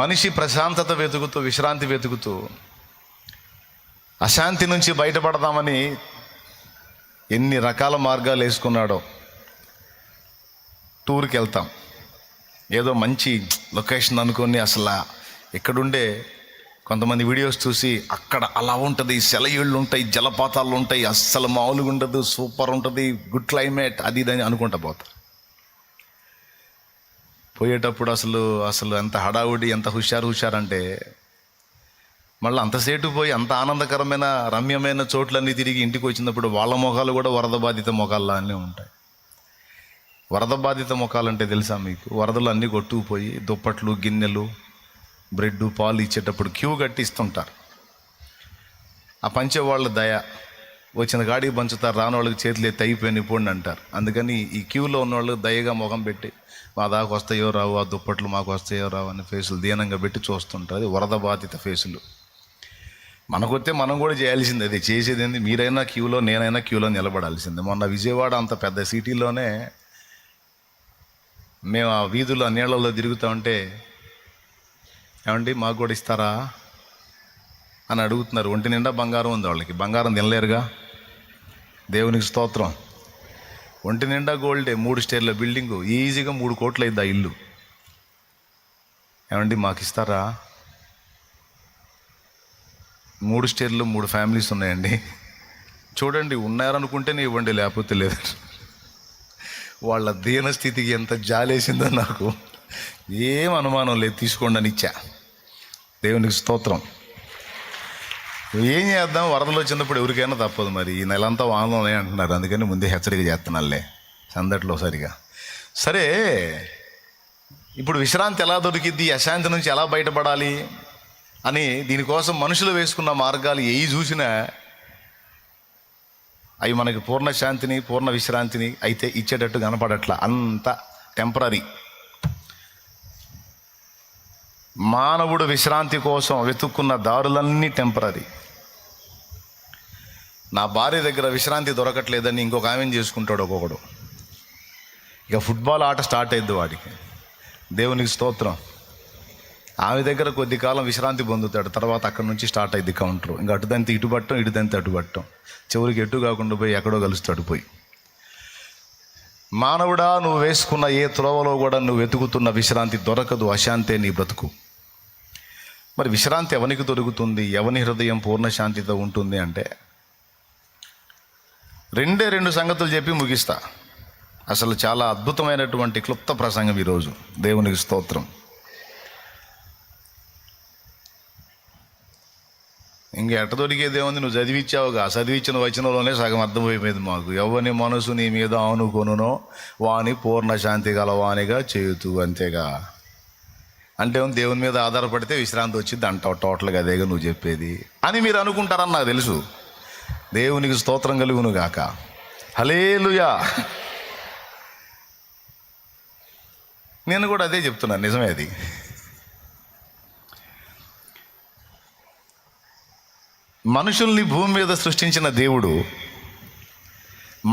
మనిషి ప్రశాంతత వెతుకుతూ, విశ్రాంతి వెతుకుతూ, అశాంతి నుంచి బయటపడదామని ఎన్ని రకాల మార్గాలు వేసుకున్నాడో. టూర్కి వెళ్తాం, ఏదో మంచి లొకేషన్ అనుకొని అసలు ఇక్కడుండే కొంతమంది వీడియోస్ చూసి అక్కడ అలా ఉంటుంది, సెలయేళ్ళు ఉంటాయి, జలపాతాలు ఉంటాయి, అస్సలు మామూలుగా ఉండదు, సూపర్ ఉంటుంది, గుడ్ క్లైమేట్, అది ఇదని అనుకుంటా పోతారు. పోయేటప్పుడు అసలు ఎంత హడావుడి, ఎంత హుషారంటే మళ్ళీ అంతసేటు పోయి అంత ఆనందకరమైన రమ్యమైన చోట్లన్నీ తిరిగి ఇంటికి వచ్చినప్పుడు వాళ్ళ ముఖాలు కూడా వరద బాధిత ముఖాల్లానే ఉంటాయి. వరద బాధిత ముఖాలంటే తెలుసా మీకు? వరదలు అన్నీ కొట్టుకుపోయి దుప్పట్లు, గిన్నెలు, బ్రెడ్, పాలు ఇచ్చేటప్పుడు క్యూ కట్టిస్తుంటారు. ఆ పంచేవాళ్ళ దయ, వచ్చిన గాడికి పంచుతారు, రాని వాళ్ళకి చేతులు ఎత్తి అయిపోయిన పోండి అంటారు. అందుకని ఈ క్యూలో ఉన్నవాళ్ళు దయగా ముఖం పెట్టి మా దాకా వస్తాయో రావు, ఆ దుప్పట్లు మాకు వస్తాయో రావు అని ఫేసులు దీనంగా పెట్టి చూస్తుంటారు. అది వరద బాధిత ఫేసులు. మనకొస్తే మనం కూడా చేయాల్సింది, అది చేసేది ఏంది? మీరైనా క్యూలో, నేనైనా క్యూలో నిలబడాల్సిందే. మొన్న విజయవాడ అంత పెద్ద సిటీలోనే మేము ఆ వీధుల్లో నీళ్ళల్లో తిరుగుతూ ఉంటే, ఏమండి మాకు కూడా ఇస్తారా అని అడుగుతున్నారు. ఒంటి నిండా బంగారం ఉంది వాళ్ళకి, బంగారం తినలేరుగా, దేవునికి స్తోత్రం. ఒంటి నిండా గోల్డే, 3 స్టేర్ల బిల్డింగు, ఈజీగా 3 కోట్లు అయింది ఆ ఇల్లు. ఏమండి మాకు ఇస్తారా? 3 స్టేర్లు, 3 ఫ్యామిలీస్ ఉన్నాయండి. చూడండి, ఉన్నారనుకుంటేనే ఇవ్వండి, లేకపోతే లేదు. వాళ్ళ దీన స్థితికి ఎంత జాలేసిందో నాకు ఏం అనుమానం లేదు, తీసుకోండి అని ఇచ్చా. దేవునికి స్తోత్రం. ఏం చేద్దాం, వరదలు వచ్చినప్పుడు ఎవరికైనా తప్పదు. మరి ఈ నెలంతా వానలోనే అంటున్నారు, అందుకని ముందే హెచ్చరిక చేస్తున్నానులే సందట్లో సరిగా. సరే, ఇప్పుడు విశ్రాంతి ఎలా దొరికిద్ది, అశాంతి నుంచి ఎలా బయటపడాలి అని దీనికోసం మనుషులు వేసుకున్న మార్గాలు ఏవి చూసినా అవి మనకి పూర్ణ శాంతిని, పూర్ణ విశ్రాంతిని అయితే ఇచ్చేటట్టు కనపడట్లా. అంత టెంపరీ. మానవుడు విశ్రాంతి కోసం వెతుక్కున్న దారులన్నీ టెంపరీ. నా భార్య దగ్గర విశ్రాంతి దొరకట్లేదని ఇంకొక ఆమెను చేసుకుంటాడు ఒక్కొక్కడు. ఇక ఫుట్బాల్ ఆట స్టార్ట్ అయ్యిద్ది వాడికి. దేవునికి స్తోత్రం. ఆమె దగ్గర కొద్ది కాలం విశ్రాంతి పొందుతాడు, తర్వాత అక్కడి నుంచి స్టార్ట్ అయ్యిద్ది కౌంటర్. ఇంకా అటుదంతే ఇటు పట్టం, ఇటుదంతే అటు పట్టం, చివరికి ఎటు కాకుండా పోయి ఎక్కడో కలుస్తాడు పోయి. మానవుడా, నువ్వు వేసుకున్న ఏ త్రోవలో కూడా నువ్వు వెతుకుతున్న విశ్రాంతి దొరకదు, అశాంతే నీ బ్రతుకు. మరి విశ్రాంతి ఎవనికి దొరుకుతుంది, ఎవని హృదయం పూర్ణ శాంతితో ఉంటుంది అంటే 2 సంగతులు చెప్పి ముగిస్తా. అసలు చాలా అద్భుతమైనటువంటి క్లుప్త ప్రసంగం ఈరోజు. దేవునికి స్తోత్రం. ఇంక ఎట్ట దొరికేదేముంది, నువ్వు చదివించావుగా, చదివించిన వచనంలోనే సగం అర్థమైపోయింది మాకు. ఎవని మనసు నీ మీద ఆనుకొనునో వాని పూర్ణ శాంతి గలవానిగా చేయుతూ, అంతేగా. అంటే దేవుని మీద ఆధారపడితే విశ్రాంతి వచ్చింది అంటావు. టోటల్గా అదేగా నువ్వు చెప్పేది అని మీరు అనుకుంటారని నాకు తెలుసు. దేవునికి స్తోత్రం కలుగును గాక. హల్లెలూయా. నేను కూడా అదే చెప్తున్నాను, నిజమే అది. మనుషుల్ని భూమి మీద సృష్టించిన దేవుడు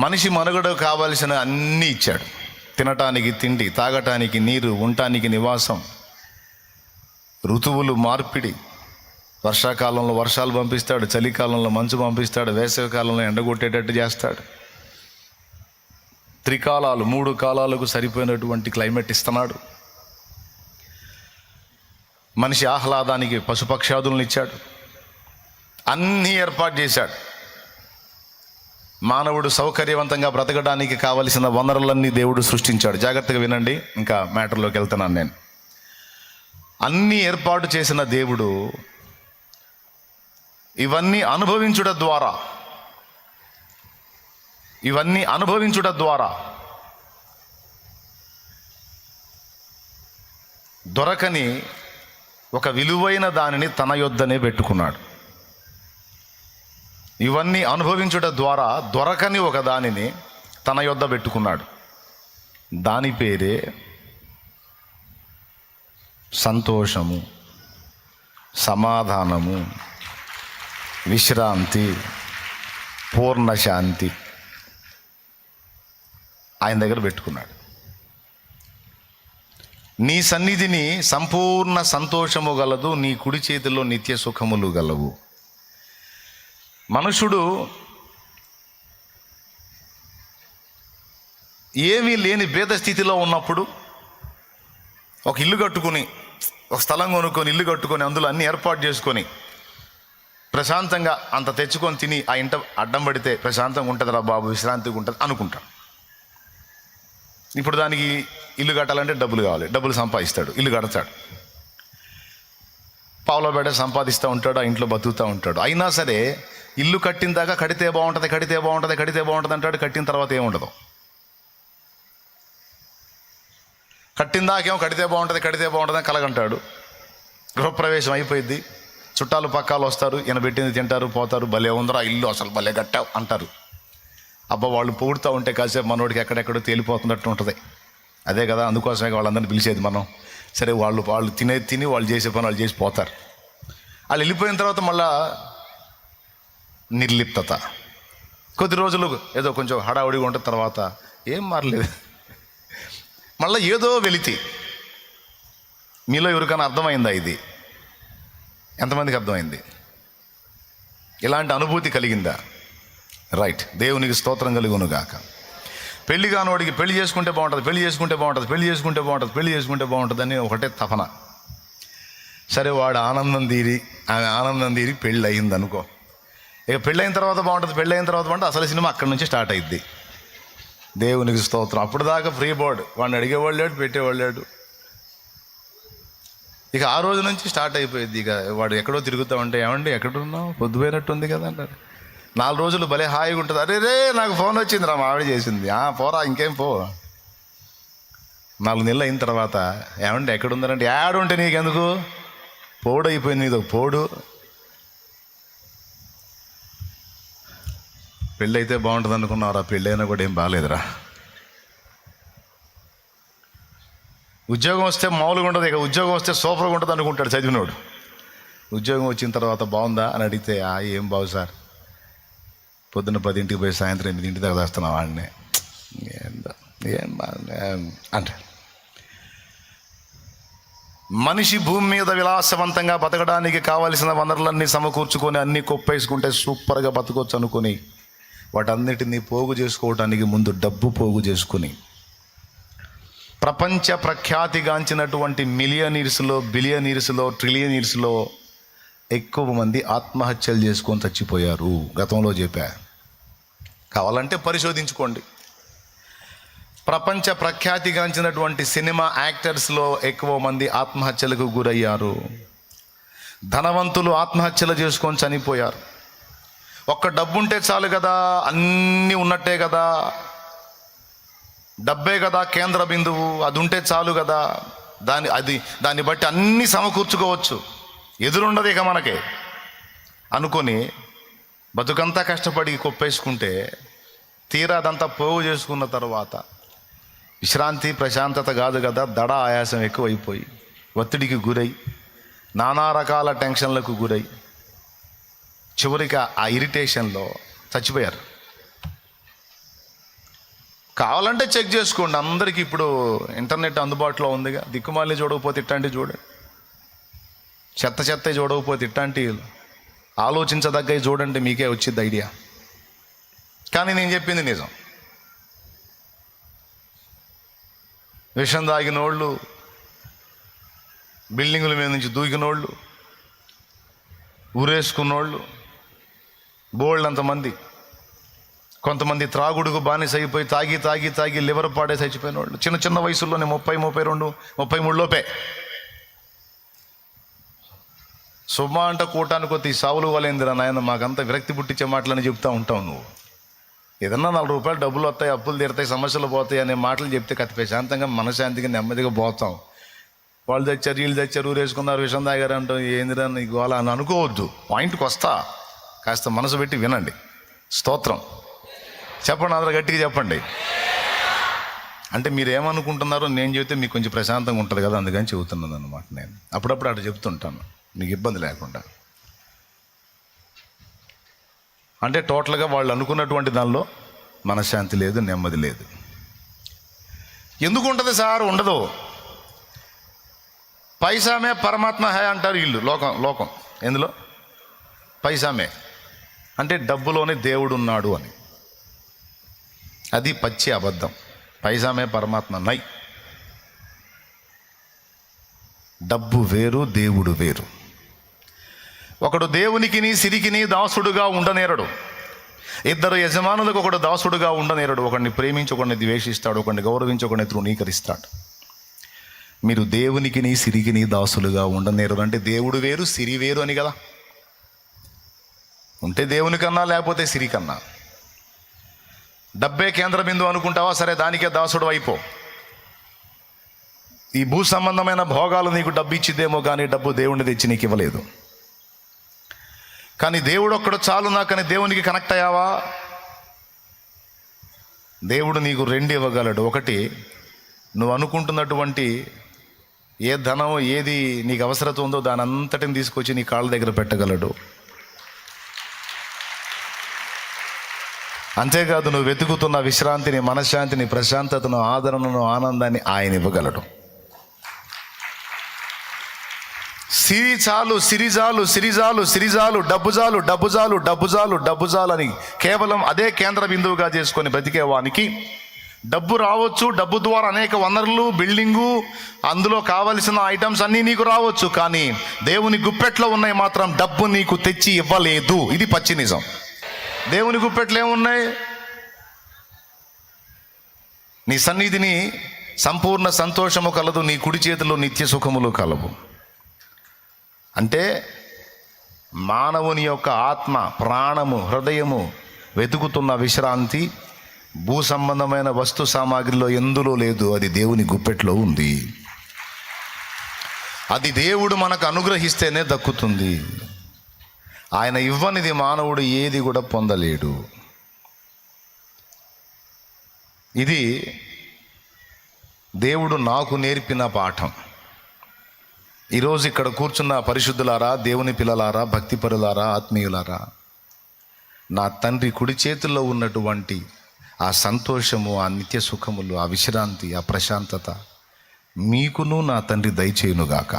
మనిషి మనుగడ కావలసిన అన్నీ ఇచ్చాడు. తినటానికి తిండి, తాగటానికి నీరు, ఉండటానికి నివాసం, ఋతువులు మార్పిడి. వర్షాకాలంలో వర్షాలు పంపిస్తాడు, చలికాలంలో మంచు పంపిస్తాడు, వేసవికాలంలో ఎండగొట్టేటట్టు చేస్తాడు. త్రికాలాలు, 3 కాలాలకు సరిపోయినటువంటి క్లైమేట్ ఇస్తున్నాడు. మనిషి ఆహ్లాదానికి పశుపక్షాదులను ఇచ్చాడు. అన్నీ ఏర్పాటు చేశాడు. మానవుడు సౌకర్యవంతంగా బ్రతకడానికి కావలసిన వనరులన్నీ దేవుడు సృష్టించాడు. జాగ్రత్తగా వినండి, ఇంకా మ్యాటర్లోకి వెళ్తున్నాను నేను. అన్నీ ఏర్పాటు చేసిన దేవుడు ఇవన్నీ అనుభవించుట ద్వారా దొరకని ఒక విలువైన దానిని తన యొద్దనే పెట్టుకున్నాడు. ఇవన్నీ అనుభవించుట ద్వారా దొరకని ఒక దానిని తన యొద్ద పెట్టుకున్నాడు. దాని పేరే సంతోషము, సమాధానము, విశ్రాంతి, పూర్ణ శాంతి ఆయన దగ్గర పెట్టుకున్నాడు. నీ సన్నిధిని సంపూర్ణ సంతోషము గలదు, నీ కుడి చేతిలో నిత్య సుఖములు గలవు. మనుషుడు ఏమీ లేని భేద స్థితిలో ఉన్నప్పుడు ఒక ఇల్లు కట్టుకుని, ఒక స్థలం కొనుక్కొని, ఇల్లు కట్టుకొని, అందులో అన్ని ఏర్పాటు చేసుకొని ప్రశాంతంగా అంత తెచ్చుకొని తిని ఆ ఇంట అడ్డం పడితే ప్రశాంతంగా ఉంటుందిరా బాబు, విశ్రాంతిగా ఉంటుంది అనుకుంటాడు. ఇప్పుడు దానికి ఇల్లు కట్టాలంటే డబ్బులు కావాలి, డబ్బులు సంపాదిస్తాడు, ఇల్లు కడతాడు, పావులో బెడ సంపాదిస్తూ ఉంటాడు, ఆ ఇంట్లో బతుకుతూ ఉంటాడు. అయినా సరే ఇల్లు కట్టిన దాకా కడితే బాగుంటుంది, కడితే బాగుంటుంది, కడితే బాగుంటుంది అంటాడు. కట్టిన తర్వాత ఏముండదు. కట్టిన దాకేమో కడితే బాగుంటుంది, కడితే బాగుంటుంది అని కలగంటాడు. గృహప్రవేశం అయిపోయింది, చుట్టాలు పక్కాలు వస్తారు, ఈయన పెట్టింది తింటారు, పోతారు. భలే ఉందరా ఇల్లు, అసలు భలే కట్టావు అంటారు. అబ్బా వాళ్ళు పొగుడుతూ ఉంటే కాసేపు మనోడికి ఎక్కడెక్కడో తేలిపోతున్నట్టు ఉంటుంది. అదే కదా, అందుకోసమే వాళ్ళందరినీ పిలిచేది మనం. సరే వాళ్ళు తిని వాళ్ళు చేసే పని వాళ్ళు చేసి పోతారు. వాళ్ళు వెళ్ళిపోయిన తర్వాత మళ్ళా నిర్లిప్తత, కొద్ది రోజులు ఏదో కొంచెం హడావుడిగా ఉంటుంది, తర్వాత ఏం మారలేదు, మళ్ళీ ఏదో వెలితి. మీలో ఎవరికైనా అర్థమైందా ఇది? ఎంతమందికి అర్థమైంది? ఇలాంటి అనుభూతి కలిగిందా? రైట్, దేవునికి స్తోత్రం కలుగును గాక. పెళ్లి కానివాడికి పెళ్లి చేసుకుంటే బాగుంటుంది, పెళ్లి చేసుకుంటే బాగుంటుంది, పెళ్లి చేసుకుంటే బాగుంటుంది, పెళ్లి చేసుకుంటే బాగుంటుంది అని ఒకటే తపన. సరే వాడు ఆనందం తీరి పెళ్ళి అయింది అనుకో. ఇక పెళ్ళైన తర్వాత బాగుంటుంది, పెళ్ళైన తర్వాత బాగుంటుంది, అసలు సినిమా అక్కడి నుంచి స్టార్ట్ అయ్యిద్ది. దేవునికి స్తోత్రం. అప్పుడు దాకా ఫ్రీ బోర్డ్, వాడిని అడిగేవాళ్ళు లేడు, పెట్టేవాళ్ళు లేడు. ఇక ఆ రోజు నుంచి స్టార్ట్ అయిపోయింది. ఇక వాడు ఎక్కడో తిరుగుతా ఉంటే, ఏమండి ఎక్కడున్నావు, పొద్దుపోయినట్టుంది కదా అంటారు. 4 రోజులు భలే హాయిగా ఉంటుంది. అరే రే నాకు ఫోన్ వచ్చింది రా, మా ఆవిడ చేసింది. పోరా ఇంకేం పో. 4 నెలలు అయిన తర్వాత ఏమండి ఎక్కడుందరంటే, యాడ్ ఉంటే నీకెందుకు, పోడు అయిపోయింది నీది ఒక పోడు. పెళ్ళి అయితే బాగుంటుంది అనుకున్నారా, పెళ్ళి అయినా కూడా ఏం బాగాలేదురా. ఉద్యోగం వస్తే మామూలుగా ఉంటుంది, ఇక ఉద్యోగం వస్తే సూపర్గా ఉంటుంది అనుకుంటాడు చదివినోడు. ఉద్యోగం వచ్చిన తర్వాత బాగుందా అని అడిగితే, ఏం బాగు సార్, పొద్దున్న 10ంటికి పోయి సాయంత్రం 8 దాకా చేస్తున్నావు వాడిని, ఏం అంటే. మనిషి భూమి మీద విలాసవంతంగా బతకడానికి కావలసిన వనరులన్నీ సమకూర్చుకొని అన్నీ కొప్పేసుకుంటే సూపర్గా బతకొచ్చు అనుకుని వాటన్నిటినీ పోగు చేసుకోవటానికి ముందు డబ్బు పోగు చేసుకుని ప్రపంచ ప్రఖ్యాతిగాంచినటువంటి మిలియనీర్స్లో, బిలియనీర్స్లో, ట్రిలియనీర్స్లో ఎక్కువ మంది ఆత్మహత్యలు చేసుకొని చచ్చిపోయారు. గతంలో చెప్పా, కావాలంటే పరిశోధించుకోండి. ప్రపంచ ప్రఖ్యాతిగాంచినటువంటి సినిమా యాక్టర్స్లో ఎక్కువ మంది ఆత్మహత్యలకు గురయ్యారు. ధనవంతులు ఆత్మహత్యలు చేసుకొని చనిపోయారు. ఒక్క డబ్బు ఉంటే చాలు కదా, అన్నీ ఉన్నట్టే కదా, డబ్బే కదా కేంద్ర బిందువు, అది ఉంటే చాలు కదా, దాన్ని బట్టి అన్నీ సమకూర్చుకోవచ్చు, ఎదురుండదు ఇక మనకే అనుకొని బతుకంతా కష్టపడి కొప్పేసుకుంటే, తీరా అదంతా పోగు చేసుకున్న తర్వాత విశ్రాంతి ప్రశాంతత కాదు కదా, దడ ఆయాసం ఎక్కువైపోయి ఒత్తిడికి గురై నానా రకాల టెన్షన్లకు గురై చివరికి ఆ ఇరిటేషన్లో చచ్చిపోయారు. కావాలంటే చెక్ చేసుకోండి, అందరికీ ఇప్పుడు ఇంటర్నెట్ అందుబాటులో ఉందిగా. దిక్కుమాలి చూడకపోతే ఇట్లాంటివి చూడండి, చెత్త చూడకపోతే ఇట్లాంటివి ఆలోచించదగ్గవి చూడండి, మీకే వచ్చింది ఐడియా. కానీ నేను చెప్పింది నిజం. విషం తాగినోళ్ళు, బిల్డింగుల మీద నుంచి దూకినోళ్ళు, ఊరేసుకున్నోళ్ళు బోల్డంతమంది. కొంతమంది త్రాగుడుకు బానిస అయిపోయి తాగి లివర్ పాడే చచ్చిపోయిన వాళ్ళు చిన్న వయసుల్లోనే 30, 32, 33 లోపే. సుమా అంట కూటానికి కొద్ది సావులు వాళ్ళేందిరా నాయన, మాకంతా విరక్తి పుట్టించే మాటలని చెప్తా ఉంటావు నువ్వు. ఏదన్నా 4 రూపాయలు డబ్బులు వస్తాయి, అప్పులు తీరుతాయి, సమస్యలు పోతాయి అనే మాటలు చెప్తే కత్తిపై శాంతంగా మనశాంతిగా నెమ్మదిగా పోతాం. వాళ్ళు తెచ్చారు, వీళ్ళు తెచ్చారు, ఊరేసుకున్నారు, విషం తాగారు అంటాం, ఏందిరా నీ గోళ అని అనుకోవద్దు. పాయింట్కి వస్తా, కాస్త మనసు పెట్టి వినండి. స్తోత్రం చెప్పండి, అందరూ గట్టిగా చెప్పండి. అంటే మీరు ఏమనుకుంటున్నారో నేను చెబితే మీకు కొంచెం ప్రశాంతంగా ఉంటుంది కదా, అందుకని చెబుతున్నాను అన్నమాట. నేను అప్పుడప్పుడు అటు చెప్తుంటాను మీకు ఇబ్బంది లేకుండా. అంటే టోటల్గా వాళ్ళు అనుకున్నటువంటి దానిలో మనశ్శాంతి లేదు, నెమ్మది లేదు. ఎందుకు ఉంటుంది సార్? ఉండదు. పైసామే పరమాత్మ హై అంటారు వీళ్ళు. లోకం ఎందులో పైసామే అంటే డబ్బులోనే దేవుడు ఉన్నాడు అని. అది పచ్చి అబద్ధం. పైసామే పరమాత్మ నై. డబ్బు వేరు, దేవుడు వేరు. ఒకడు దేవునికిని సిరికిని దాసుడుగా ఉండనేరడు. ఇద్దరు యజమానులకు ఒకడు దాసుడుగా ఉండనేరడు. ఒకడిని ప్రేమించి ఒకడిని ద్వేషిస్తాడు, ఒకడిని గౌరవించి ఒకడిని తృణీకరిస్తాడు. మీరు దేవునికిని సిరికిని దాసులుగా ఉండనేరడు అంటే దేవుడు వేరు, సిరి వేరు అని కదా. ఉంటే దేవుని కన్నా, లేకపోతే సిరి కన్నా. డబ్బే కేంద్ర బిందువు అనుకుంటావా, సరే దానికే దాసుడు అయిపో. ఈ భూ సంబంధమైన భోగాలు నీకు డబ్బు ఇచ్చిద్దేమో కానీ డబ్బు దేవుడిని తెచ్చి నీకు ఇవ్వలేదు. కానీ దేవుడు ఒక్కడు చాలు నాకని దేవునికి కనెక్ట్ అయ్యావా? దేవుడు నీకు రెండు ఇవ్వగలడు. ఒకటి, నువ్వు అనుకుంటున్నటువంటి ఏ ధనం ఏది నీకు అవసరత ఉందో దాని అంతటిని తీసుకొచ్చి నీ కాళ్ళ దగ్గర పెట్టగలడు. అంతేకాదు, నువ్వు వెతుకుతున్న విశ్రాంతిని, మనశ్శాంతిని, ప్రశాంతతను, ఆదరణను, ఆనందాన్ని ఆయన ఇవ్వగలడు. సిరి చాలు, సిరి చాలు, సిరి చాలు, సిరి చాలు, డబ్బు చాలు, డబ్బు చాలు, డబ్బు చాలు, డబ్బు చాలు అని కేవలం అదే కేంద్ర బిందువుగా చేసుకొని బ్రతికేవానికి డబ్బు రావచ్చు. డబ్బు ద్వారా అనేక వనరులు, బిల్డింగు, అందులో కావలసిన ఐటమ్స్ అన్నీ నీకు రావచ్చు. కానీ దేవుని గుప్పెట్లో ఉన్నాయి మాత్రం డబ్బు నీకు తెచ్చి ఇవ్వలేదు. ఇది పచ్చి నిజం. దేవుని గుప్పెట్లు ఏమున్నాయి? నీ సన్నిధిని సంపూర్ణ సంతోషము కలదు, నీ కుడి చేతిలో నిత్య సుఖములు కలవు. అంటే మానవుని యొక్క ఆత్మ, ప్రాణము, హృదయము వెతుకుతున్న విశ్రాంతి భూ సంబంధమైన వస్తు సామాగ్రిలో ఎందులో లేదు. అది దేవుని గుప్పెట్లో ఉంది. అది దేవుడు మనకు అనుగ్రహిస్తేనే దక్కుతుంది. ఆయన ఇవ్వనిది మానవుడు ఏది కూడా పొందలేడు. ఇది దేవుడు నాకు నేర్పిన పాఠం. ఈరోజు ఇక్కడ కూర్చున్న పరిశుద్ధులారా, దేవుని పిల్లలారా, భక్తిపరులారా, ఆత్మీయులారా, నా తండ్రి కుడి చేతుల్లో ఉన్నటువంటి ఆ సంతోషము, ఆ నిత్య సుఖములు, ఆ విశ్రాంతి, ఆ ప్రశాంతత మీకును నా తండ్రి దయచేయునుగాక.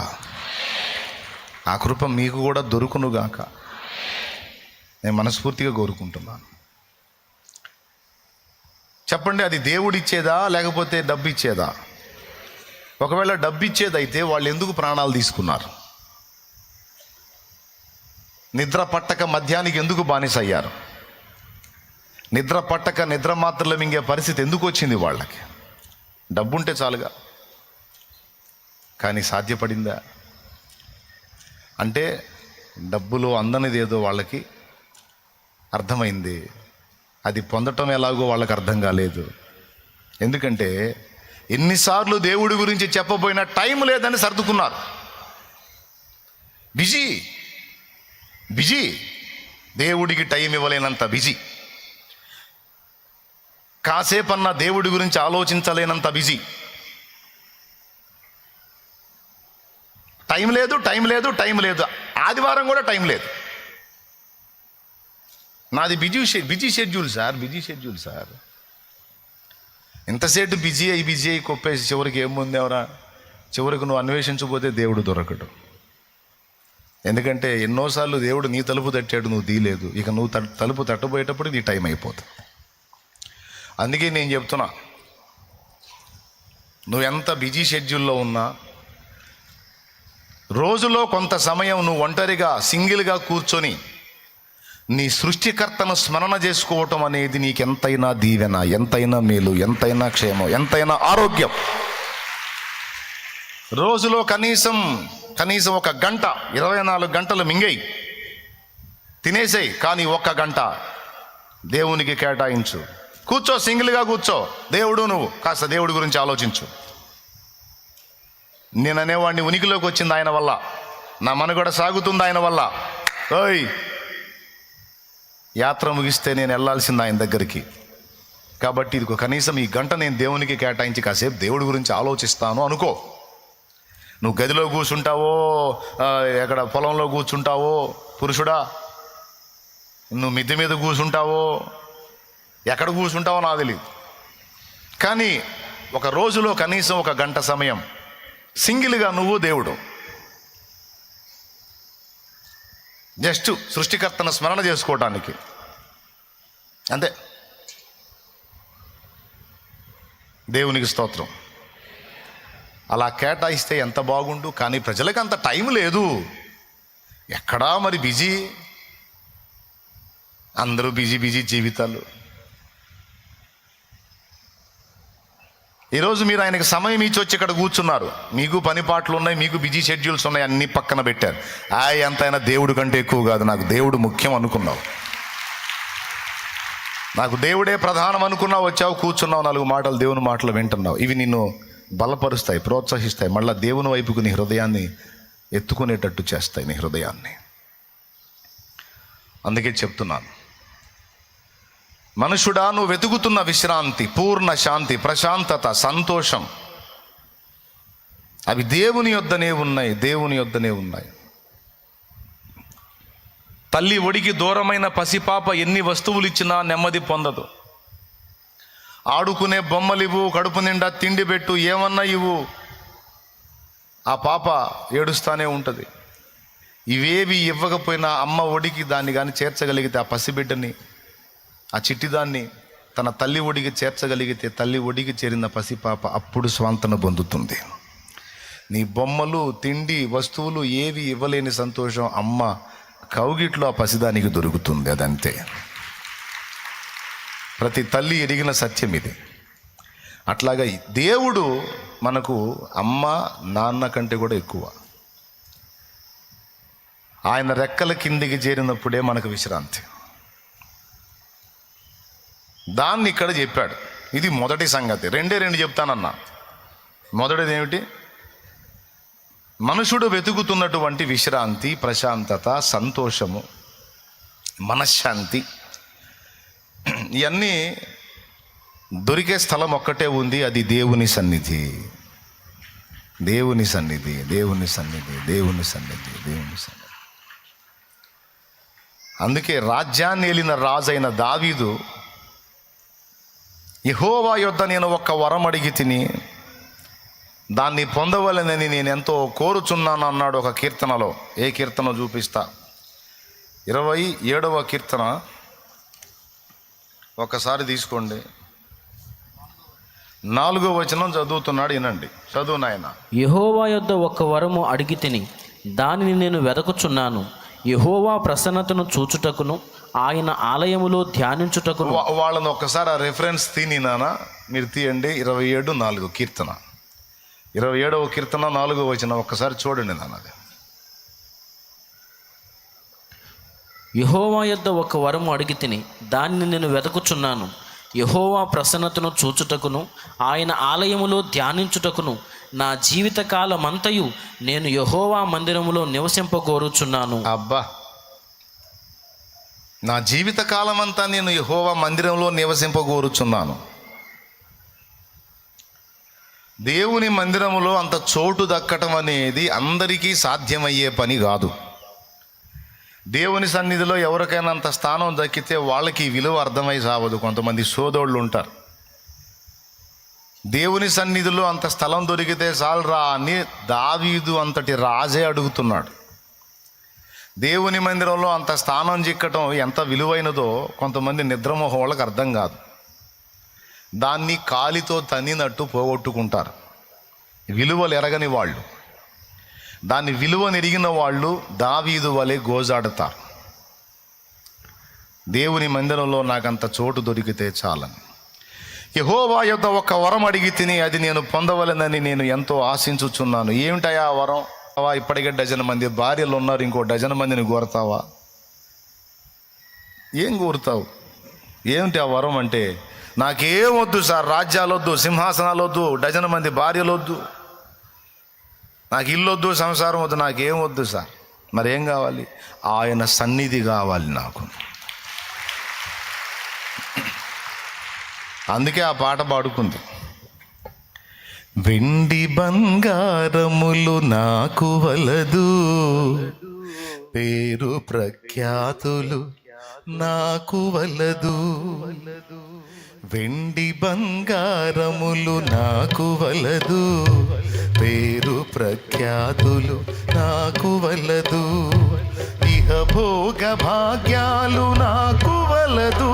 ఆ కృప మీకు కూడా దొరుకునుగాక నేను మనస్ఫూర్తిగా కోరుకుంటున్నాను. చెప్పండి, అది దేవుడు ఇచ్చేదా లేకపోతే డబ్బు ఇచ్చేదా? ఒకవేళ డబ్బు ఇచ్చేదైతే వాళ్ళు ఎందుకు ప్రాణాలు తీసుకున్నారు? నిద్ర పట్టక మద్యానికి ఎందుకు బానిస అయ్యారు? నిద్ర పట్టక నిద్ర మాత్రలు మింగే పరిస్థితి ఎందుకు వచ్చింది వాళ్ళకి? డబ్బుంటే చాలుగా. కానీ సాధ్యపడిందా? అంటే డబ్బులో అందనిది ఏదో వాళ్ళకి అర్థమైంది. అది పొందటం ఎలాగో వాళ్ళకి అర్థం కాలేదు. ఎందుకంటే ఎన్నిసార్లు దేవుడి గురించి చెప్పబోయినా టైం లేదని సర్దుకున్నారు. బిజీ, దేవుడికి టైం ఇవ్వలేనంత బిజీ. కాసేపన్నా దేవుడి గురించి ఆలోచించలేనంత బిజీ. టైం లేదు. ఆదివారం కూడా టైం లేదు. నాది బిజీ షెడ్యూల్ సార్. ఎంతసేపు బిజీ అయి కొప్పేసి చివరికి ఏముంది ఎవరా? చివరికి నువ్వు అన్వేషించకపోతే దేవుడు దొరకడు. ఎందుకంటే ఎన్నోసార్లు దేవుడు నీ తలుపు తట్టాడు, నువ్వు తీయలేదు. ఇక నువ్వు తలుపు తట్టబోయేటప్పుడు నీ టైం అయిపోతుంది. అందుకే నేను చెప్తున్నా, నువ్వు ఎంత బిజీ షెడ్యూల్లో ఉన్నా రోజులో కొంత సమయం నువ్వు ఒంటరిగా సింగిల్గా కూర్చొని నీ సృష్టికర్తను స్మరణ చేసుకోవటం అనేది నీకెంతైనా దీవెన, ఎంతైనా మేలు, ఎంతైనా క్షేమం, ఎంతైనా ఆరోగ్యం. రోజులో కనీసం 1 గంట, 24 గంటలు మింగేయి, తినేసేయి. కానీ 1 గంట దేవునికి కేటాయించు. కూర్చో, సింగిల్గా కూర్చో. నువ్వు కాస్త దేవుడి గురించి ఆలోచించు. నేను అనేవాడిని ఉనికిలోకి వచ్చింది ఆయన వల్ల, నా మనుగడ సాగుతుంది ఆయన వల్ల. యాత్ర ముగిస్తే నేను వెళ్ళాల్సింది ఆయన దగ్గరికి. కాబట్టి ఇది కనీసం ఈ గంట నేను దేవునికి కేటాయించి కాసేపు దేవుడి గురించి ఆలోచిస్తాను అనుకో. నువ్వు గదిలో కూర్చుంటావో, ఎక్కడ పొలంలో కూర్చుంటావో పురుషుడా, నువ్వు మిద్దె మీద కూర్చుంటావో, ఎక్కడ కూర్చుంటావో నాకు తెలియదు. కానీ ఒక రోజులో కనీసం 1 గంట సమయం సింగిల్గా నువ్వు దేవుడు జస్ట్ సృష్టికర్తను స్మరణ చేసుకోవటానికి అంతే. దేవునికి స్తోత్రం. అలా కేటాయిస్తే ఎంత బాగుండు. కానీ ప్రజలకు అంత టైం లేదు. ఎక్కడా మరి బిజీ, అందరూ బిజీ బిజీ జీవితాలు. ఈరోజు మీరు ఆయనకు సమయం ఇచ్చి వచ్చి ఇక్కడ కూర్చున్నారు. మీకు పని పాటలు ఉన్నాయి, మీకు బిజీ షెడ్యూల్స్ ఉన్నాయి, అన్నీ పక్కన పెట్టారు. ఎంతైనా దేవుడు కంటే ఎక్కువ కాదు, నాకు దేవుడు ముఖ్యం అనుకున్నావు, నాకు దేవుడే ప్రధానం అనుకున్నావు, వచ్చావు కూర్చున్నావు, 4 మాటలు దేవుని మాటలు వింటున్నావు. ఇవి నిన్ను బలపరుస్తాయి, ప్రోత్సహిస్తాయి, మళ్ళీ దేవుని వైపుకు నీ హృదయాన్ని ఎత్తుకునేటట్టు చేస్తాయి, నీ హృదయాన్ని. అందుకే చెప్తున్నాను, మనుషుడా, నువ్వు వెతుకుతున్న విశ్రాంతి, పూర్ణ శాంతి, ప్రశాంతత, సంతోషం అవి దేవుని యొద్దనే ఉన్నాయి, దేవుని యొద్దనే ఉన్నాయి. తల్లి ఒడికి దూరమైన పసిపాప ఎన్ని వస్తువులు ఇచ్చినా నెమ్మది పొందదు. ఆడుకునే బొమ్మలివ్వు, కడుపు నిండా తిండి పెట్టు, ఏమన్నా ఇవ్వు, ఆ పాప ఏడుస్తానే ఉంటుంది. ఇవేవి ఇవ్వకపోయినా అమ్మ ఒడికి దాన్ని కానీ చేర్చగలిగితే, ఆ పసిబిడ్డని, ఆ చిట్టిదాన్ని తన తల్లి ఒడికి చేర్చగలిగితే, తల్లి ఒడికి చేరిన పసిపాప అప్పుడు స్వాంతన పొందుతుంది. నీ బొమ్మలు, తిండి, వస్తువులు ఏవి ఇవ్వలేని సంతోషం అమ్మ కౌగిట్లో ఆ పసిదానికి దొరుకుతుంది. అదంతే. ప్రతి తల్లి ఎరిగిన సత్యం ఇది. అట్లాగా దేవుడు మనకు అమ్మ నాన్న కంటే కూడా ఎక్కువ. ఆయన రెక్కల కిందికి చేరినప్పుడే మనకు విశ్రాంతి. దాన్ని ఇక్కడ చెప్పాడు. ఇది మొదటి సంగతి. 2 చెప్తానన్నా. మొదటిది ఏమిటి? మనుషుడు వెతుకుతున్నటువంటి విశ్రాంతి, ప్రశాంతత, సంతోషము, మనశ్శాంతి, ఇవన్నీ దొరికే స్థలం ఒక్కటే ఉంది, అది దేవుని సన్నిధి. దేవుని సన్నిధి, దేవుని సన్నిధి, దేవుని సన్నిధి, దేవుని సన్నిధి. అందుకే రాజ్యాన్ని ఏలిన రాజైన దావీదు, యెహోవా యొద్ద నేను ఒక వరం అడిగి తిని దాన్ని పొందవలెనని నేను ఎంతో కోరుచున్నాను అన్నాడు ఒక కీర్తనలో. ఏ కీర్తన చూపిస్తా? 27వ కీర్తన ఒకసారి తీసుకోండి. 4వ వచనం చదువుతున్నాడు, వినండి. చదువు నాయన. యెహోవా యొద్ద ఒక వరము అడిగి తిని దానిని నేను వెదకుచున్నాను, యెహోవా ప్రసన్నతను చూచుటకును ఆయన ఆలయములో ధ్యానించుటకును. వాళ్ళని ఒక్కసారి ఆ రెఫరెన్స్ తీనినానా మీరు తీయండి. 27:4 కీర్తన, 27వ కీర్తన 4వ వచనం ఒక్కసారి చూడండి నాన్నది. యెహోవా యొద్ద ఒక వరము అడిగి తిని దానిని నేను వెదకుచున్నాను, యెహోవా ప్రసన్నతను చూచుటకును ఆయన ఆలయములో ధ్యానించుటకును నా జీవితకాలమంతయు నేను యెహోవా మందిరములో నివసింపగోరుచున్నాను. అబ్బా, నా జీవితకాలమంతా నేను యెహోవా మందిరంలో నివసింపగోరుచున్నాను. దేవుని మందిరములో అంత చోటు దక్కటం అనేది అందరికీ సాధ్యమయ్యే పని కాదు. దేవుని సన్నిధిలో ఎవరికైనా అంత స్థానం దక్కితే వాళ్ళకి విలువ అర్థమై సావదు. కొంతమంది సోదోళ్ళు ఉంటారు, దేవుని సన్నిధిలో అంత స్థలం దొరికితే చాలురా అని దావీదు అంతటి రాజే అడుగుతున్నాడు. దేవుని మందిరంలో అంత స్థానం చిక్కటం ఎంత విలువైనదో కొంతమంది నిద్రమోహం వాళ్ళకి అర్థం కాదు. దాన్ని కాలితో తన్నినట్టు పోగొట్టుకుంటారు. విలువలు ఎరగని వాళ్ళు, దాన్ని విలువనెరిగిన వాళ్ళు దావీదు వలె గోజాడతారు. దేవుని మందిరంలో నాకంత చోటు దొరికితే చాలని. యెహోవా యొద్ద ఒక వరం అడిగి తిని అది నేను పొందవలెనని నేను ఎంతో ఆశించుచున్నాను. ఏమిటయా ఆ వరం? ఇప్పటికే 12 మంది భార్యలు ఉన్నారు, ఇంకో 12 మందిని కోరతావా? ఏం కోరుతావు? ఏమిటి ఆ వరం అంటే? నాకేం వద్దు సార్, రాజ్యాలు వద్దు, సింహాసనాలు వద్దు, 12 మంది భార్యలు వద్దు, నాకు ఇల్లు వద్దు, సంసారం వద్దు, నాకేం వద్దు సార్. మరేం కావాలి? ఆయన సన్నిధి కావాలి నాకు. అందుకే ఆ పాట పాడుకుంది. వెండి బంగారములు నాకు వలదు, పేరు ప్రఖ్యాతులు నాకు వలదు. వెండి బంగారములు నాకు వలదు, పేరు ప్రఖ్యాతులు నాకు వలదు. ఇహ భోగ భాగ్యాలు నాకు వలదు,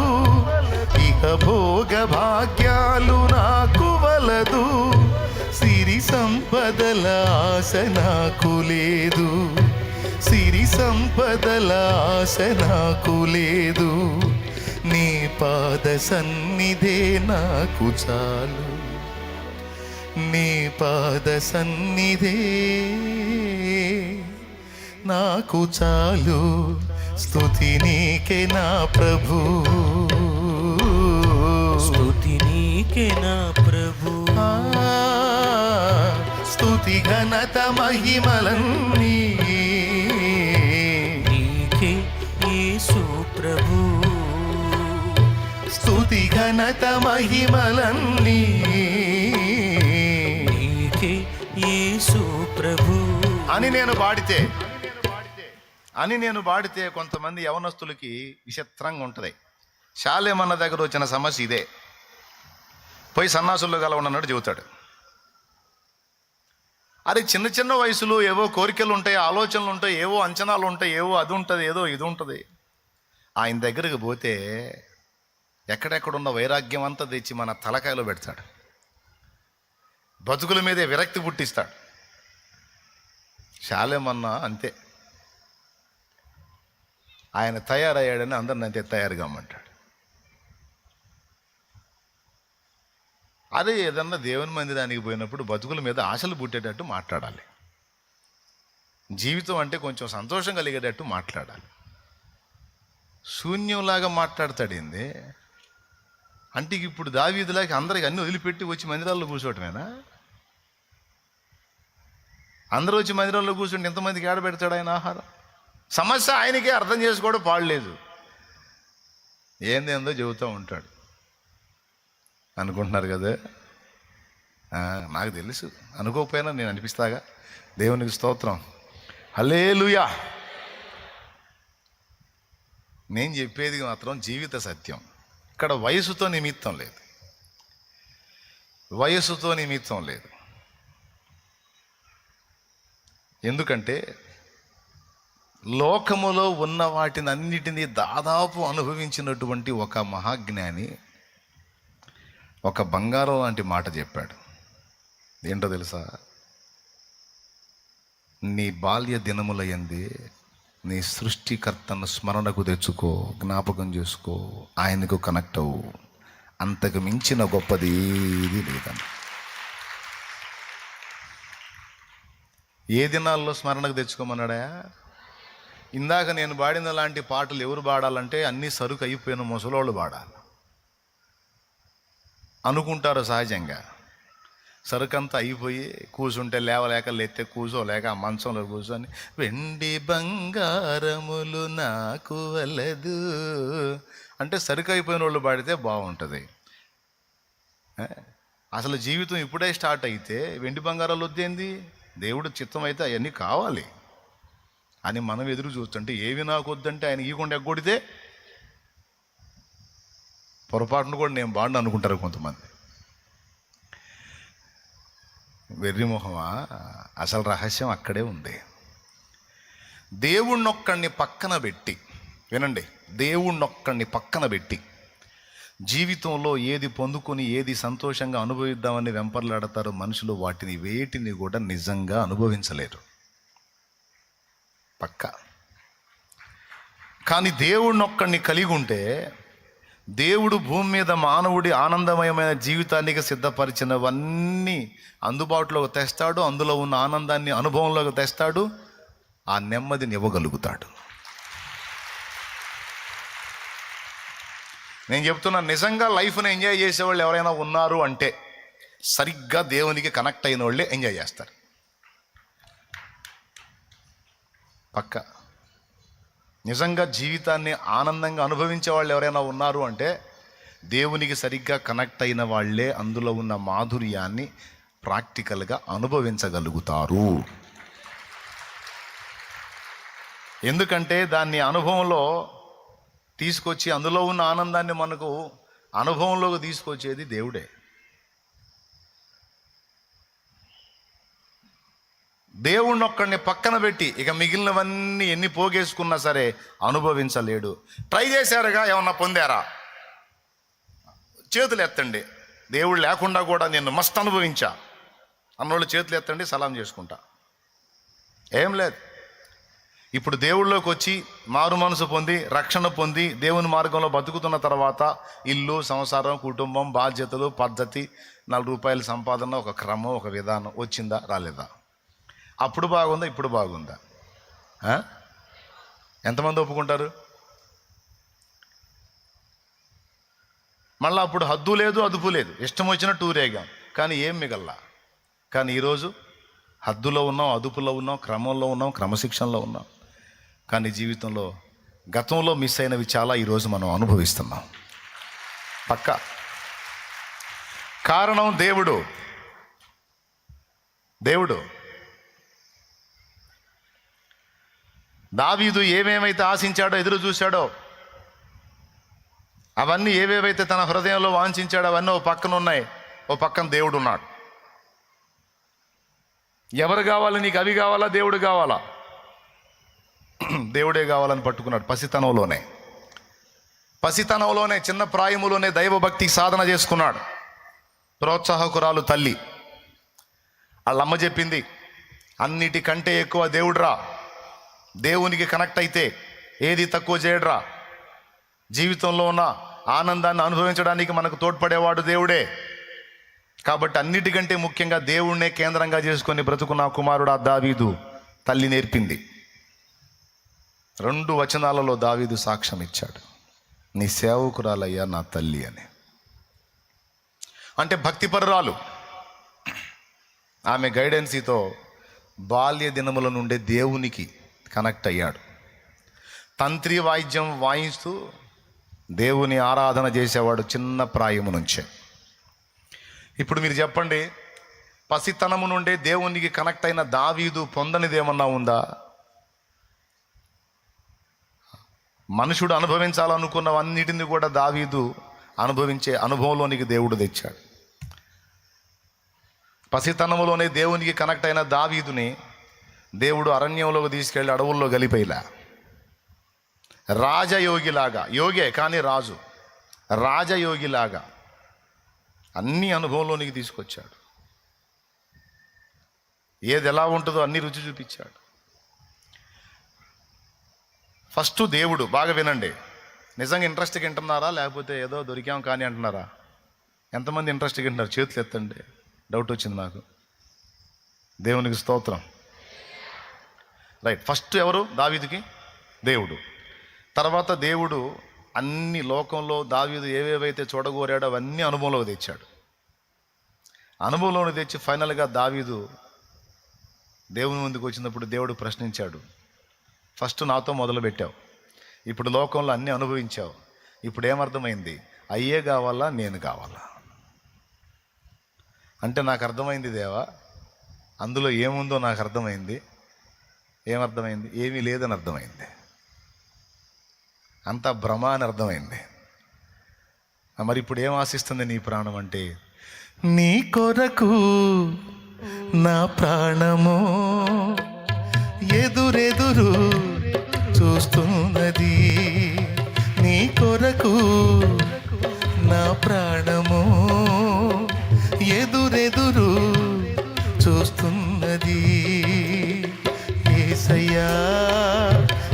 ఇహ భోగ భాగ్యాలు నాకు వలదు, సిరి సంపదల ఆశ నాకు లేదు, సిరి సంపదల ఆశ నాకు లేదు, నీ పాద సన్నిధే నాకు చాలు, నీ పాద సన్నిధే నాకు చాలు, స్తుతి నీకే నా ప్రభు, స్తుతి నీకే నా ప్రభు. స్తుతి ఘనత మహిమలన్నీ నీకే యేసు ప్రభు, స్తుతి ఘనత మహిమలన్నీ నీకే యేసు ప్రభు. అని నేను పాడితే కొంతమంది యవనస్తులకి విచిత్రంగా ఉంటుంది. శాలేమన్న దగ్గర వచ్చిన సమస్య ఇదే. పోయి సన్నాసుల్లో గల ఉన్నట్టు చెబుతాడు. అది చిన్న చిన్న వయసులో ఏవో కోరికలు ఉంటాయి, ఆలోచనలు ఉంటాయి, ఏవో అంచనాలు ఉంటాయి, ఏవో అది ఉంటుంది, ఏదో ఇది ఉంటుంది. ఆయన దగ్గరికి పోతే ఎక్కడెక్కడున్న వైరాగ్యం అంతా తెచ్చి మన తలకాయలో పెడతాడు, బతుకుల మీదే విరక్తి పుట్టిస్తాడు. శాలేమన్నా అంతే, ఆయన తయారయ్యాడని అందరిని అంతే తయారుగా అమ్మంటాడు. అదే ఏదన్నా దేవుని మందిరానికి పోయినప్పుడు బతుకుల మీద ఆశలు పుట్టేటట్టు మాట్లాడాలి, జీవితం అంటే కొంచెం సంతోషం కలిగేటట్టు మాట్లాడాలి. శూన్యంలాగా మాట్లాడతాడేంది అంటే ఇప్పుడు దావీదులాగా అందరికి అన్ని వదిలిపెట్టి వచ్చి మందిరాల్లో కూర్చోవటమేనా? అందరూ వచ్చి మందిరంలో కూర్చుంటే ఎంతమందికి ఏడబెడతాడు ఆయన ఆహారం? సమస్య ఆయనకే అర్థం చేసుకోవడం పాడలేదు, ఏందేందో చెబుతూ ఉంటాడు. అనుకుంటున్నారు కదా, నాకు తెలుసు, అనుకోకపోయినా నేను అనిపిస్తాగా. దేవునికి స్తోత్రం, హల్లెలూయా. నేను చెప్పేది మాత్రం జీవిత సత్యం. ఇక్కడ వయసుతో నిమిత్తం లేదు, వయసుతో నిమిత్తం లేదు. ఎందుకంటే లోకములో ఉన్న వాటిని అన్నిటినీ దాదాపు అనుభవించినటువంటి ఒక మహాజ్ఞాని ఒక బంగారం లాంటి మాట చెప్పాడు. ఏంటో తెలుసా? నీ బాల్య దినముల యందే నీ సృష్టికర్తను స్మరణకు తెచ్చుకో, జ్ఞాపకం చేసుకో, ఆయనకు కనెక్ట్ అవ్వు, అంతకు మించిన గొప్పది ఏది లేదని. ఏ దినాల్లో స్మరణకు తెచ్చుకోమన్నాడా? ఇందాక నేను పాడిన లాంటి పాటలు ఎవరు పాడాలంటే అన్నీ సరుకు అయిపోయిన ముసలోళ్ళు పాడాలి అనుకుంటారు సహజంగా. సరుకంతా అయిపోయి కూర్చుంటే లేవలేక, లేస్తే కూర్చోలేక ఆ మంచంలో కూర్చొని వెండి బంగారములు నాకు వలదు అంటే సరుకు అయిపోయిన వాళ్ళు పాడితే బాగుంటుంది. అసలు జీవితం ఇప్పుడే స్టార్ట్ అయితే వెండి బంగారాలు వద్దేంది? దేవుడు చిత్తం అయితే అవన్నీ కావాలి అని మనం ఎదురు చూస్తుంటే ఏవి నాకు వద్దంటే ఆయన ఈకుండా ఎగ్గొడితే పొరపాటును కూడా నేను బాండు అనుకుంటారు కొంతమంది. వెర్రిమొహమా, అసలు రహస్యం అక్కడే ఉంది. దేవుణ్ణొక్కడిని పక్కన పెట్టి, వినండి, దేవుణ్ణొక్కడిని పక్కన పెట్టి జీవితంలో ఏది పొందుకొని ఏది సంతోషంగా అనుభవిద్దామని వెంపర్లాడతారో మనుషులు, వాటిని వేటిని కూడా నిజంగా అనుభవించలేరు పక్క. కానీ దేవుణ్ణొక్కడిని కలిగి ఉంటే దేవుడు భూమి మీద మానవుడి ఆనందమయమైన జీవితానికి సిద్ధపరిచినవన్నీ అందుబాటులోకి తెస్తాడు, అందులో ఉన్న ఆనందాన్ని అనుభవంలోకి తెస్తాడు, ఆ నెమ్మదిని ఇవ్వగలుగుతాడు. నేను చెప్తున్నా, నిజంగా లైఫ్ని ఎంజాయ్ చేసేవాళ్ళు ఎవరైనా ఉన్నారు అంటే సరిగ్గా దేవునికి కనెక్ట్ అయిన వాళ్ళే ఎంజాయ్ చేస్తారు పక్క. నిజంగా జీవితాన్ని ఆనందంగా అనుభవించే వాళ్ళు ఎవరైనా ఉన్నారు అంటే దేవునికి సరిగ్గా కనెక్ట్ అయిన వాళ్ళే అందులో ఉన్న మాధుర్యాన్ని ప్రాక్టికల్గా అనుభవించగలుగుతారు. ఎందుకంటే దాన్ని అనుభవంలో తీసుకొచ్చి అందులో ఉన్న ఆనందాన్ని మనకు అనుభవంలోకి తీసుకొచ్చేది దేవుడే. దేవుణ్ణి ఒక్కడిని పక్కన పెట్టి ఇక మిగిలినవన్నీ ఎన్ని పోగేసుకున్నా సరే అనుభవించలేడు. ట్రై చేశారుగా, ఏమన్నా పొందారా? చేతులు ఎత్తండి. దేవుడు లేకుండా కూడా నేను మస్తు అనుభవించా అన్నోళ్ళు చేతులు ఎత్తండి, సలాం చేసుకుంటా. ఏం లేదు. ఇప్పుడు దేవుళ్ళలోకి వచ్చి మారు మనసు పొంది రక్షణ పొంది దేవుని మార్గంలో బతుకుతున్న తర్వాత ఇల్లు, సంసారం, కుటుంబం, బాధ్యతలు, పద్ధతి, 4 రూపాయల సంపాదన, ఒక క్రమం, ఒక విధానం వచ్చిందా రాలేదా? అప్పుడు బాగుందా, ఇప్పుడు బాగుందా? ఎంతమంది ఒప్పుకుంటారు? మళ్ళీ అప్పుడు హద్దు లేదు, అదుపు లేదు, ఇష్టం వచ్చిన టూరేగాం, కానీ ఏం మిగల్లా. కానీ ఈరోజు హద్దులో ఉన్నాం, అదుపులో ఉన్నాం, క్రమంలో ఉన్నాం, క్రమశిక్షణలో ఉన్నాం. కానీ జీవితంలో గతంలో మిస్ అయినవి చాలా ఈరోజు మనం అనుభవిస్తున్నాం. పక్కా కారణం దేవుడు. దావీదు ఏమేమైతే ఆశించాడో, ఎదురు చూశాడో, అవన్నీ ఏవేవైతే తన హృదయంలో వాంఛించాడో అవన్నీ ఓ పక్కన ఉన్నాయి, ఓ పక్కన దేవుడు ఉన్నాడు. ఎవరు కావాలి నీకు? అవి కావాలా, దేవుడు కావాలా? దేవుడే కావాలని పట్టుకున్నాడు. పసితనంలోనే చిన్న ప్రాయములోనే దైవభక్తికి సాధన చేసుకున్నాడు. ప్రోత్సాహకురాలు తల్లి, వాళ్ళమ్మ చెప్పింది, అన్నిటికంటే ఎక్కువ దేవుడురా, దేవునికి కనెక్ట్ అయితే ఏది తక్కువ చేయడురా, జీవితంలో ఉన్న ఆనందాన్ని అనుభవించడానికి మనకు తోడ్పడేవాడు దేవుడే. కాబట్టి అన్నిటికంటే ముఖ్యంగా దేవుణ్ణే కేంద్రంగా చేసుకొని బ్రతుకున్న కుమారుడు దావీదు తల్లి నేర్పింది. 2 వచనాలలో దావీదు సాక్ష్యం ఇచ్చాడు, నీ సేవకురాలయ్యా నా తల్లి అని. అంటే భక్తిపరురాలు. ఆమె గైడెన్సీతో బాల్య దినముల నుండే దేవునికి కనెక్ట్ అయ్యాడు. తంత్రి వాయిద్యం వాయిస్తూ దేవుని ఆరాధన చేసేవాడు చిన్న ప్రాయము నుంచే. ఇప్పుడు మీరు చెప్పండి, పసితనము నుండే దేవునికి కనెక్ట్ అయిన దావీదు పొందనిది ఏమన్నా ఉందా? మనుషుడు అనుభవించాలనుకున్నవన్నిటిని కూడా దావీదు అనుభవించే అనుభవంలోనికి దేవుడు తెచ్చాడు. పసితనములోనే దేవునికి కనెక్ట్ అయిన దావీదుని దేవుడు అరణ్యంలోకి తీసుకెళ్ళి అడవుల్లో గలిపేలా, రాజయోగిలాగా, యోగే కానీ రాజు, రాజయోగిలాగా అన్ని అనుభవంలోనికి తీసుకొచ్చాడు. ఏది ఎలా ఉంటుందో అన్ని రుచి చూపించాడు. ఫస్ట్ దేవుడు. బాగా వినండి, నిజంగా ఇంట్రెస్ట్గా వింటున్నారా లేకపోతే ఏదో దొరికాం కానీ అంటున్నారా? ఎంతమంది ఇంట్రెస్ట్గా వింటున్నారు? చేతులు ఎత్తండి. డౌట్ వచ్చింది నాకు. దేవునికి స్తోత్రం. రైట్. ఫస్ట్ ఎవరు? దావీదుకి దేవుడు. తర్వాత దేవుడు అన్ని లోకంలో దావీదు ఏవేవైతే చూడగోరాడో అవన్నీ అనుభవంలోకి తెచ్చాడు. అనుభవంలోకి తెచ్చి ఫైనల్గా దావీదు దేవుని ముందుకు వచ్చినప్పుడు దేవుడు ప్రశ్నించాడు, ఫస్ట్ నాతో మొదలు పెట్టావు, ఇప్పుడు లోకంలో అన్నీ అనుభవించావు, ఇప్పుడు ఏమర్థమైంది? అయ్యే కావాలా, నేను కావాలా? అంటే నాకు అర్థమైంది దేవా, అందులో ఏముందో నాకు అర్థమైంది. ఏమర్థమైంది? ఏమీ లేదని అర్థమైంది. అంతా భ్రమ అని అర్థమైంది. మరి ఇప్పుడు ఏం ఆశిస్తుంది నీ ప్రాణం అంటే, నీ కొరకు నా ప్రాణము ఎదురెదురు చూస్తున్నది, నీ కొరకు నా ప్రాణము ఎదురెదురు చూస్తున్నది. యేసయ్యా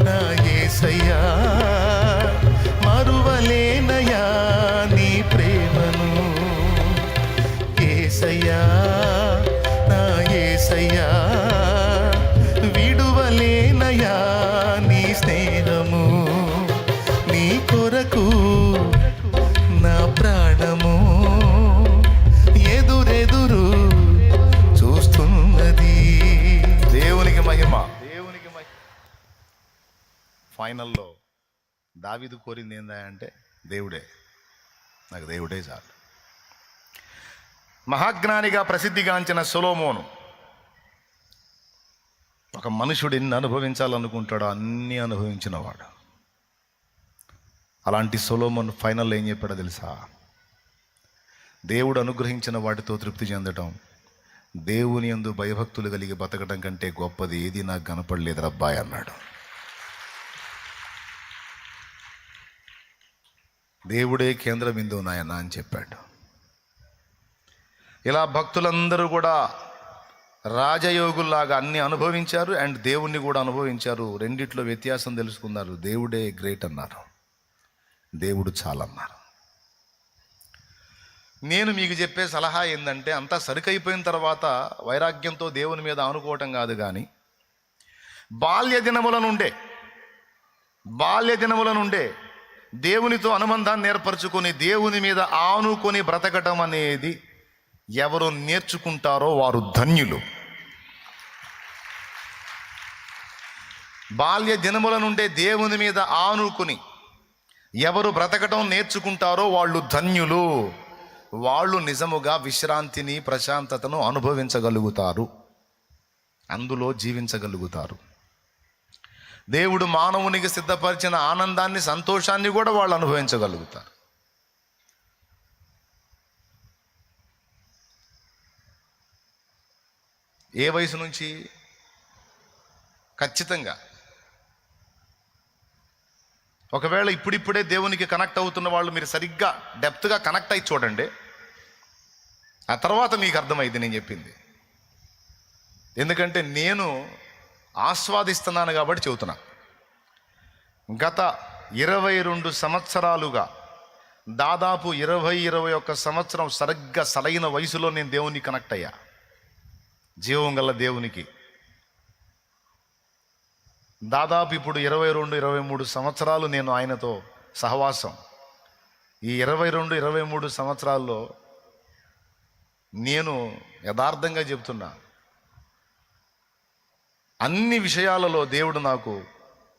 నా యేసయ్యా, మరువలేనయా నీ ప్రేమను. యేసయ్యా నా యేసయ్యా, విడువలేనయా నీ స్నేహము. నీ కొరకు నా ప్రాణము ఎదురెదురు చూస్తున్నది. దేవునికి మహిమ. ఫైనల్లో దావీదు కోరింది ఏందా అంటే, దేవుడే, నాకు దేవుడే చాలు. మహాజ్ఞానిగా ప్రసిద్ధిగాంచిన సొలొమోను, ఒక మనుషుడు ఎన్ని అనుభవించాలనుకుంటాడో అన్నీ అనుభవించినవాడు. అలాంటి సొలొమోను ఫైనల్లో ఏం చెప్పాడో తెలుసా? దేవుడు అనుగ్రహించిన వాటితో తృప్తి చెందటం, దేవుని యందు భయభక్తులు కలిగి బతకడం కంటే గొప్పది ఏది నాకు కనపడలేదు రబ్బాయి అన్నాడు. దేవుడే కేంద్ర బిందువు నాయన అని చెప్పాడు. ఇలా భక్తులందరూ కూడా రాజయోగుల్లాగా అన్ని అనుభవించారు అండ్ దేవుణ్ణి కూడా అనుభవించారు. రెండిట్లో వ్యత్యాసం తెలుసుకున్నారు. దేవుడే గ్రేట్ అన్నారు, దేవుడు చాలన్నారు. నేను మీకు చెప్పే సలహా ఏంటంటే, అంతా సరికైపోయిన తర్వాత వైరాగ్యంతో దేవుని మీద ఆనుకోవటం కాదు, కానీ బాల్య దినముల నుండే దేవునితో అనుబంధాన్ని ఏర్పరచుకొని దేవుని మీద ఆనుకొని బ్రతకటం అనేది ఎవరు నేర్చుకుంటారో వారు ధన్యులు. బాల్య దినముల నుండే దేవుని మీద ఆనుకుని ఎవరు బ్రతకటం నేర్చుకుంటారో వాళ్ళు ధన్యులు. వాళ్ళు నిజముగా విశ్రాంతిని, ప్రశాంతతను అనుభవించగలుగుతారు, అందులో జీవించగలుగుతారు. దేవుడు మానవునికి సిద్ధపరిచిన ఆనందాన్ని, సంతోషాన్ని కూడా వాళ్ళు అనుభవించగలుగుతారు. ఏ వయసు నుంచి? ఖచ్చితంగా ఒకవేళ ఇప్పుడిప్పుడే దేవునికి కనెక్ట్ అవుతున్న వాళ్ళు మీరు సరిగ్గా డెప్త్గా కనెక్ట్ అయి చూడండి, ఆ తర్వాత మీకు అర్థమైంది నేను చెప్పింది. ఎందుకంటే నేను ఆస్వాదిస్తున్నాను కాబట్టి చెబుతున్నా. గత 22 సంవత్సరాలుగా దాదాపు 20-21 సంవత్సరం సరిగ్గా సరైన వయసులో నేను దేవునికి కనెక్ట్ అయ్యా, జీవం గల దేవునికి. దాదాపు ఇప్పుడు 22-23 సంవత్సరాలు నేను ఆయనతో సహవాసం. ఈ 22-23 సంవత్సరాల్లో నేను యథార్థంగా చెప్తున్నా, అన్ని విషయాలలో దేవుడు నాకు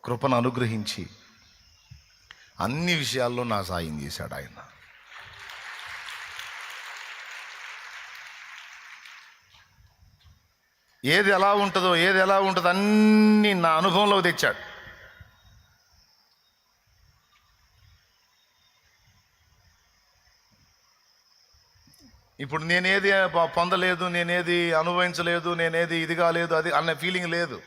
కృపను అనుగ్రహించి అన్ని విషయాల్లో నా సాయం చేశాడు ఆయన. ఏది ఎలా ఉంటుందో అన్నీ నా అనుభవంలో తెచ్చాడు. ఇప్పుడు నేనేది పొందలేదు, నేనేది అనుభవించలేదు, నేనేది ఇది కాలేదు, అది అన్న ఫీలింగ్ లేదు.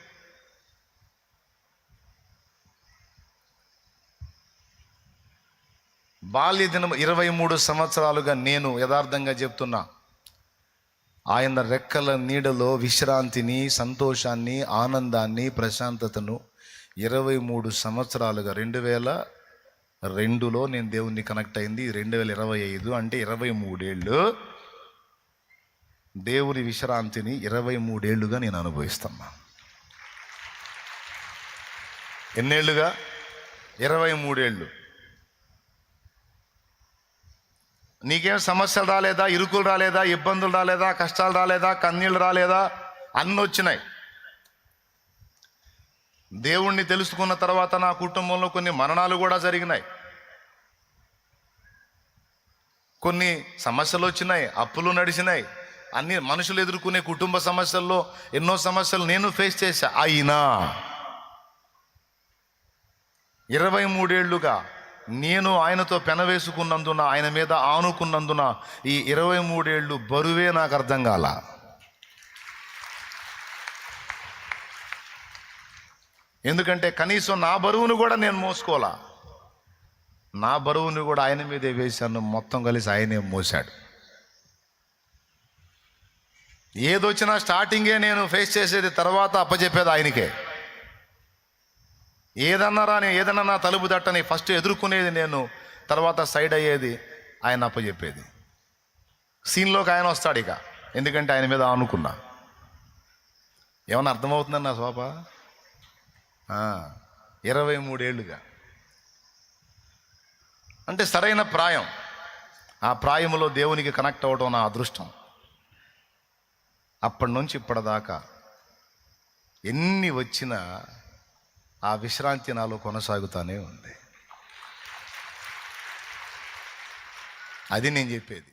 బాల్య దినం 23 సంవత్సరాలుగా నేను యథార్థంగా చెప్తున్నా, ఆయన రెక్కల నీడలో విశ్రాంతిని, సంతోషాన్ని, ఆనందాన్ని, ప్రశాంతతను 23 సంవత్సరాలుగా 2002లో నేను దేవుణ్ణి కనెక్ట్ అయింది. 2025 అంటే 23 ఏళ్ళు దేవుని విశ్రాంతిని 23 ఏళ్ళుగా నేను అనుభవిస్తున్నా. ఎన్నేళ్ళుగా? 23 ఏళ్ళు. నీకేం సమస్యలు రాలేదా? ఇరుకులు రాలేదా? ఇబ్బందులు రాలేదా? కష్టాలు రాలేదా? కన్నీళ్ళు రాలేదా? అన్నీ వచ్చినాయి. దేవుణ్ణి తెలుసుకున్న తర్వాత నా కుటుంబంలో కొన్ని మరణాలు కూడా జరిగినాయి, కొన్ని సమస్యలు వచ్చినాయి, అప్పులు నడిచినాయి. అన్ని మనుషులు ఎదుర్కొనే కుటుంబ సమస్యల్లో ఎన్నో సమస్యలు నేను ఫేస్ చేశా. అయినా 23 ఏళ్ళుగా నేను ఆయనతో పెనవేసుకున్నందున, ఆయన మీద ఆనుకున్నందున ఈ 23 ఏళ్ళు బరువే నాకు అర్థం కాల. ఎందుకంటే కనీసం నా బరువును కూడా నేను మోసుకోవాలా. నా బరువును కూడా ఆయన మీదే వేశాను, మొత్తం కలిసి ఆయనే మోసాడు. ఏదొచ్చినా స్టార్టింగే నేను ఫేస్ చేసేది, తర్వాత అప్పచెప్పేది ఆయనకే. ఏదన్నా నా తలుపు తట్టని ఫస్ట్ ఎదుర్కొనేది నేను, తర్వాత సైడ్ అయ్యేది ఆయన అప్పచెప్పేది. సీన్లోకి ఆయన వస్తాడు ఇక, ఎందుకంటే ఆయన మీద ఆనుకున్నా. ఏమన్నా అర్థమవుతుందని నా శోభ? 23 ఏళ్ళుగా అంటే సరైన ప్రాయం. ఆ ప్రాయంలో దేవునికి కనెక్ట్ అవ్వడం నా అదృష్టం. అప్పటి నుంచి ఇప్పటిదాకా ఎన్ని వచ్చినా ఆ విశ్రాంతి నాలో కొనసాగుతూనే ఉంది. అది నేను చెప్పేది.